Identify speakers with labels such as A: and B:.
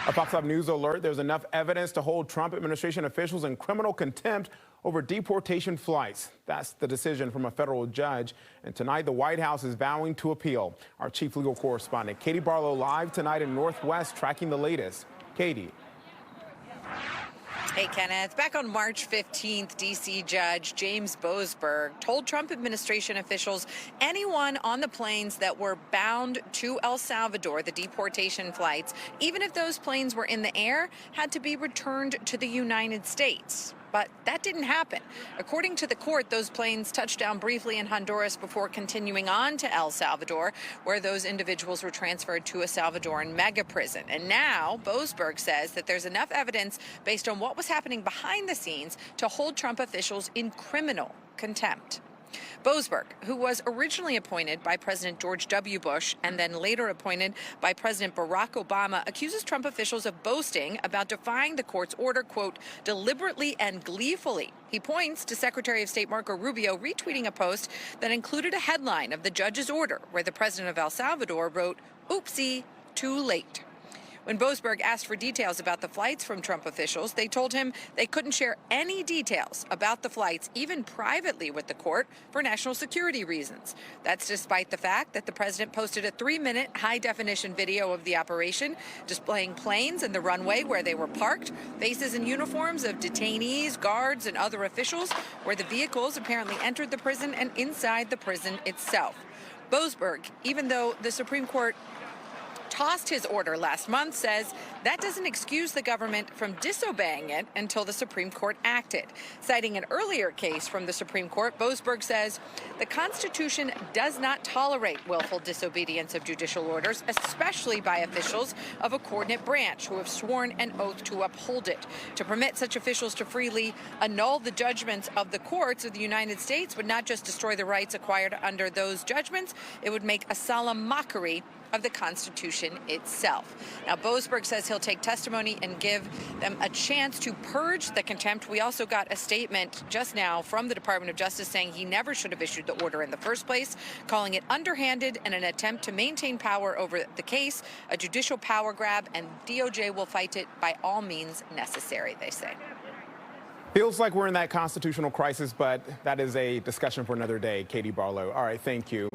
A: A Fox 5 News alert, there's enough evidence to hold Trump administration officials in criminal contempt over deportation flights. That's the decision from a federal judge. And tonight, the White House is vowing to appeal. Our chief legal correspondent, Katie Barlow, live tonight in Northwest, tracking the latest. Katie.
B: Hey, Kenneth. Back on March 15th, D.C. Judge James Boasberg told Trump administration officials anyone on the planes that were bound to El Salvador, the deportation flights, even if those planes were in the air, had to be returned to the United States. But that didn't happen. According to the court, those planes touched down briefly in Honduras before continuing on to El Salvador, where those individuals were transferred to a Salvadoran mega prison. And now Boasberg says that there's enough evidence based on what was happening behind the scenes to hold Trump officials in criminal contempt. Boasberg, who was originally appointed by President George W. Bush and then later appointed by President Barack Obama, accuses Trump officials of boasting about defying the court's order, quote, deliberately and gleefully. He points to Secretary of State Marco Rubio retweeting a post that included a headline of the judge's order where the president of El Salvador wrote, oopsie, too late. When Boasberg asked for details about the flights from Trump officials, they told him they couldn't share any details about the flights, even privately with the court, for national security reasons. That's despite the fact that the president posted a 3-minute high-definition video of the operation, displaying planes and the runway where they were parked, faces and uniforms of detainees, guards, and other officials, where the vehicles apparently entered the prison and inside the prison itself. Boasberg, even though the Supreme Court tossed his order last month, says that doesn't excuse the government from disobeying it until the Supreme Court acted. Citing an earlier case from the Supreme Court, Boasberg says the Constitution does not tolerate willful disobedience of judicial orders, especially by officials of a coordinate branch who have sworn an oath to uphold it. To permit such officials to freely annul the judgments of the courts of the United States would not just destroy the rights acquired under those judgments, it would make a solemn mockery of the Constitution itself. Now, Boasberg says he'll take testimony and give them a chance to purge the contempt. We also got a statement just now from the Department of Justice saying he never should have issued the order in the first place, calling it underhanded and an attempt to maintain power over the case, a judicial power grab, and DOJ will fight it by all means necessary, they say.
A: Feels like we're in that constitutional crisis, but that is a discussion for another day. Katie Barlow. All right, thank you.